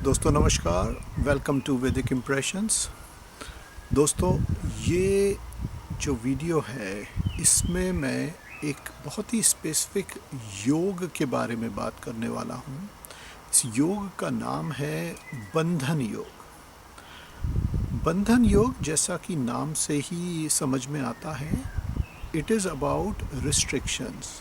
दोस्तों नमस्कार, welcome to वैदिक इम्प्रेशंस। दोस्तों, ये जो वीडियो है इसमें मैं एक बहुत ही स्पेसिफिक योग के बारे में बात करने वाला हूँ। इस योग का नाम है बंधन योग। बंधन योग, जैसा कि नाम से ही समझ में आता है, इट इज़ अबाउट रिस्ट्रिक्शंस।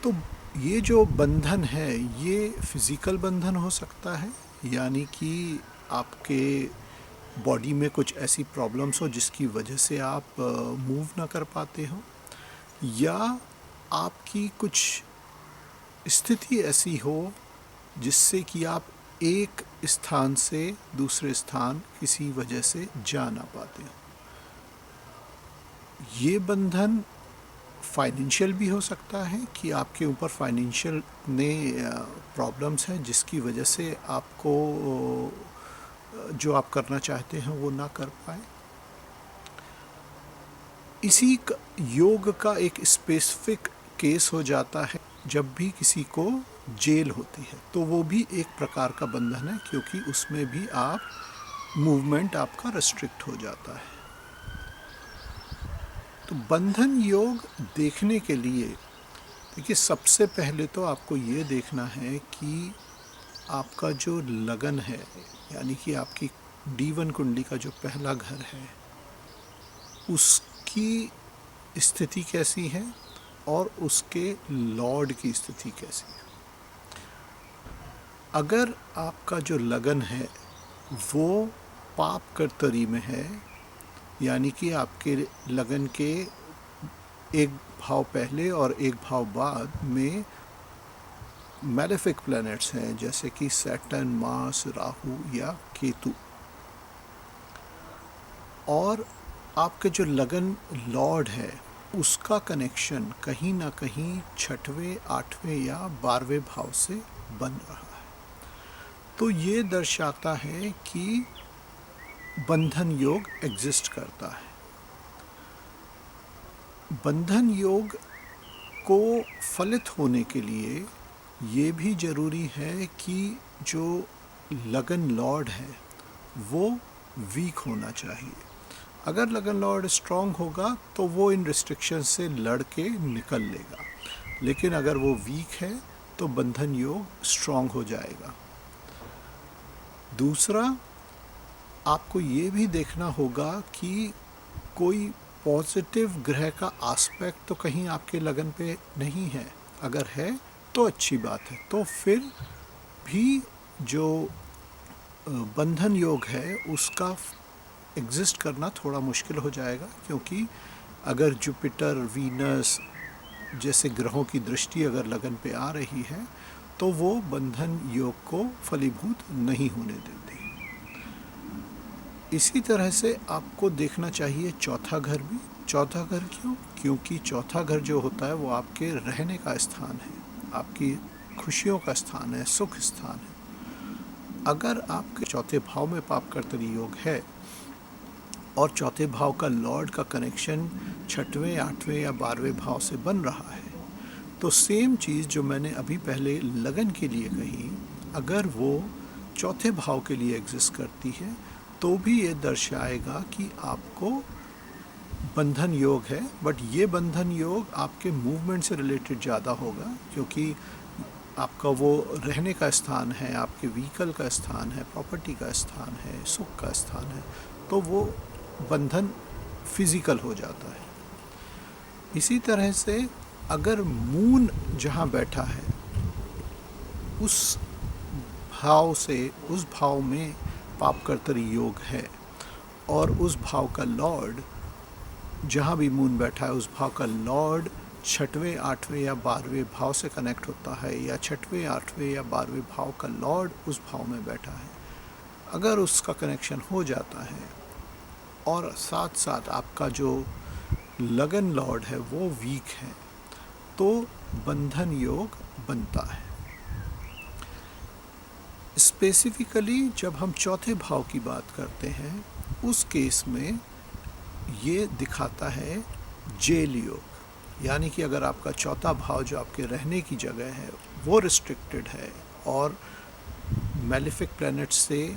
तो ये जो बंधन है ये फिज़िकल बंधन हो सकता है, यानी कि आपके बॉडी में कुछ ऐसी प्रॉब्लम्स हो जिसकी वजह से आप मूव ना कर पाते हो, या आपकी कुछ स्थिति ऐसी हो जिससे कि आप एक स्थान से दूसरे स्थान किसी वजह से जा ना पाते हो। ये बंधन फाइनेंशियल भी हो सकता है कि आपके ऊपर फाइनेंशियल ने प्रॉब्लम्स हैं जिसकी वजह से आपको जो आप करना चाहते हैं वो ना कर पाए। इसी योग का एक स्पेसिफिक केस हो जाता है जब भी किसी को जेल होती है, तो वो भी एक प्रकार का बंधन है, क्योंकि उसमें भी आप मूवमेंट आपका रेस्ट्रिक्ट हो जाता है। तो बंधन योग देखने के लिए देखिए, सबसे पहले तो आपको ये देखना है कि आपका जो लगन है, यानी कि आपकी D1 कुंडली का जो पहला घर है, उसकी स्थिति कैसी है और उसके लॉर्ड की स्थिति कैसी है। अगर आपका जो लगन है वो पाप कर्तरी में है, यानी कि आपके लगन के एक भाव पहले और एक भाव बाद में मैलेफिक प्लैनेट्स हैं, जैसे कि सैटर्न, मार्स, राहु या केतु, और आपके जो लगन लॉर्ड है उसका कनेक्शन कहीं ना कहीं 6वें, 8वें या 12वें भाव से बन रहा है, तो ये दर्शाता है कि बंधन योग एग्जिस्ट करता है। बंधन योग को फलित होने के लिए ये भी ज़रूरी है कि जो लगन लॉर्ड है वो वीक होना चाहिए। अगर लगन लॉर्ड स्ट्रांग होगा तो वो इन रिस्ट्रिक्शन से लड़ के निकल लेगा, लेकिन अगर वो वीक है तो बंधन योग स्ट्रांग हो जाएगा। दूसरा, आपको ये भी देखना होगा कि कोई पॉजिटिव ग्रह का एस्पेक्ट तो कहीं आपके लगन पे नहीं है। अगर है तो अच्छी बात है, तो फिर भी जो बंधन योग है उसका एग्जिस्ट करना थोड़ा मुश्किल हो जाएगा, क्योंकि अगर जुपिटर, वीनस जैसे ग्रहों की दृष्टि अगर लगन पे आ रही है तो वो बंधन योग को फलीभूत नहीं होने देती। इसी तरह से आपको देखना चाहिए चौथा घर भी। चौथा घर क्यों? क्योंकि चौथा घर जो होता है वो आपके रहने का स्थान है, आपकी खुशियों का स्थान है, सुख स्थान है। अगर आपके चौथे भाव में पाप कर्तरी योग है और चौथे भाव का लॉर्ड का कनेक्शन 6वें, 8वें या 12वें भाव से बन रहा है, तो सेम चीज़ जो मैंने अभी पहले लगन के लिए कही, अगर वो चौथे भाव के लिए एग्जिस्ट करती है तो भी ये दर्शाएगा कि आपको बंधन योग है। बट ये बंधन योग आपके मूवमेंट से रिलेटेड ज़्यादा होगा, क्योंकि आपका वो रहने का स्थान है, आपके व्हीकल का स्थान है, प्रॉपर्टी का स्थान है, सुख का स्थान है, तो वो बंधन फिजिकल हो जाता है। इसी तरह से अगर मून जहाँ बैठा है उस भाव से, उस भाव में पाप कर्तरी योग है और उस भाव का लॉर्ड, जहाँ भी मून बैठा है उस भाव का लॉर्ड 6वें, 8वें या 12वें भाव से कनेक्ट होता है, या 6वें, 8वें या 12वें भाव का लॉर्ड उस भाव में बैठा है, अगर उसका कनेक्शन हो जाता है और साथ साथ आपका जो लगन लॉर्ड है वो वीक है, तो बंधन योग बनता है। स्पेसिफिकली जब हम चौथे भाव की बात करते हैं उस केस में ये दिखाता है जेल योग, यानी कि अगर आपका चौथा भाव जो आपके रहने की जगह है वो रिस्ट्रिक्टेड है और मेलिफिक प्लैनेट से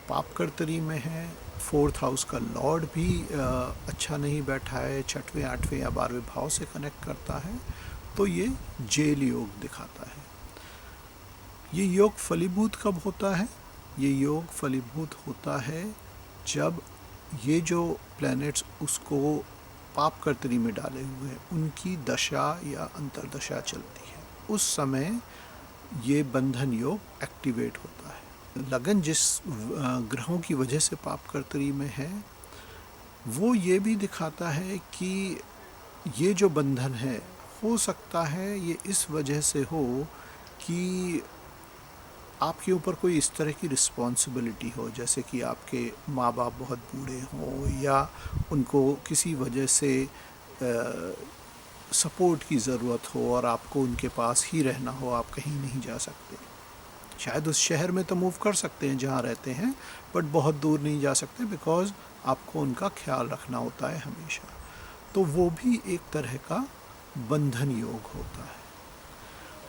पापकर्तरी में है, 4th हाउस का लॉर्ड भी अच्छा नहीं बैठा है, 6वें 8वें या 12वें भाव से कनेक्ट करता है, तो ये जेल योग दिखाता है। ये योग फलीभूत कब होता है? ये योग फलीभूत होता है जब ये जो प्लैनेट्स उसको पापकर्तरी में डाले हुए हैं उनकी दशा या अंतर्दशा चलती है, उस समय ये बंधन योग एक्टिवेट होता है। लगन जिस ग्रहों की वजह से पापकर्तरी में है वो ये भी दिखाता है कि ये जो बंधन है हो सकता है ये इस वजह से हो कि आपके ऊपर कोई इस तरह की रिस्पॉन्सिबिलिटी हो, जैसे कि आपके माँ बाप बहुत बूढ़े हों या उनको किसी वजह से सपोर्ट की ज़रूरत हो और आपको उनके पास ही रहना हो, आप कहीं नहीं जा सकते। शायद उस शहर में तो मूव कर सकते हैं जहाँ रहते हैं, बट बहुत दूर नहीं जा सकते बिकॉज़ आपको उनका ख्याल रखना होता है हमेशा। तो वो भी एक तरह का बंधन योग होता है।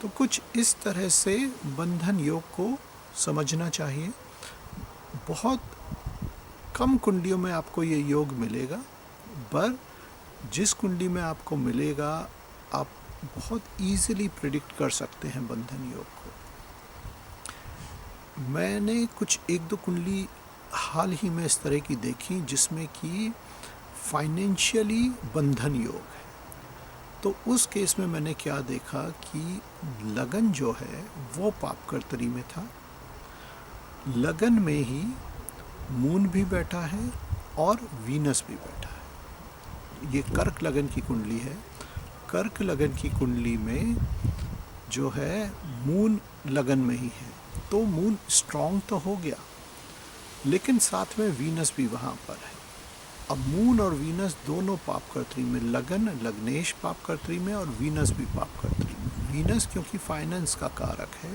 तो कुछ इस तरह से बंधन योग को समझना चाहिए। बहुत कम कुंडलियों में आपको ये योग मिलेगा, पर जिस कुंडली में आपको मिलेगा आप बहुत ईज़िली प्रेडिक्ट कर सकते हैं बंधन योग को। मैंने कुछ 1-2 कुंडली हाल ही में इस तरह की देखी जिसमें कि फाइनेंशियली बंधन योग है। तो उस केस में मैंने क्या देखा कि लगन जो है वो पापकर्तरी में था, लगन में ही मून भी बैठा है और वीनस भी बैठा है। ये कर्क लगन की कुंडली है। कर्क लगन की कुंडली में जो है मून लगन में ही है, तो मून स्ट्रांग तो हो गया लेकिन साथ में वीनस भी वहाँ पर है। अब मून और वीनस दोनों पापकर्तरी में, लगन लग्नेश पापकर्तरी में और वीनस भी पापकर्तरी में। वीनस क्योंकि फाइनेंस का कारक है,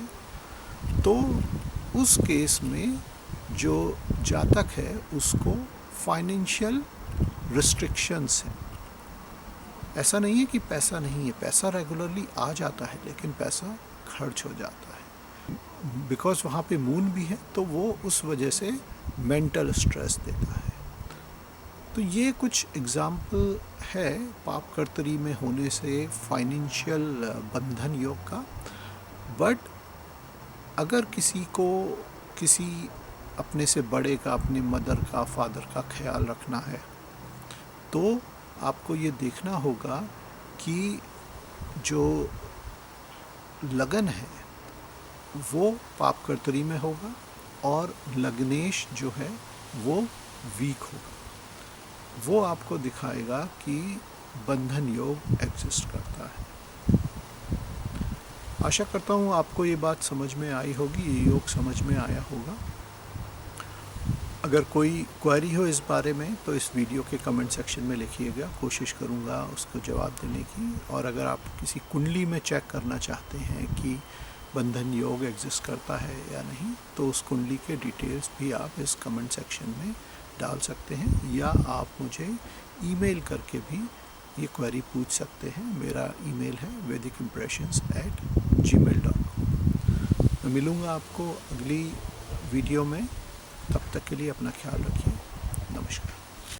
तो उस केस में जो जातक है उसको फाइनेंशियल रिस्ट्रिक्शंस हैं। ऐसा नहीं है कि पैसा नहीं है, पैसा रेगुलरली आ जाता है लेकिन पैसा खर्च हो जाता है बिकॉज वहाँ पे मून भी है, तो वो उस वजह से मेंटल स्ट्रेस देता है। तो ये कुछ एग्जाम्पल है पापकर्तरी में होने से फाइनेंशियल बंधन योग का। बट अगर किसी को किसी अपने से बड़े का, अपने मदर का, फादर का ख्याल रखना है तो आपको ये देखना होगा कि जो लगन है वो पापकर्तरी में होगा और लग्नेश जो है वो वीक होगा। वो आपको दिखाएगा कि बंधन योग एग्जिस्ट करता है। आशा करता हूँ आपको ये बात समझ में आई होगी, ये योग समझ में आया होगा। अगर कोई क्वेरी हो इस बारे में तो इस वीडियो के कमेंट सेक्शन में लिखिएगा, कोशिश करूँगा उसको जवाब देने की। और अगर आप किसी कुंडली में चेक करना चाहते हैं कि बंधन योग एग्जिस्ट करता है या नहीं, तो उस कुंडली के डिटेल्स भी आप इस कमेंट सेक्शन में डाल सकते हैं, या आप मुझे ईमेल करके भी ये क्वेरी पूछ सकते हैं। मेरा ईमेल है vedicimpressions@gmail.com। मैं मिलूँगा आपको अगली वीडियो में, तब तक के लिए अपना ख्याल रखिए। नमस्कार।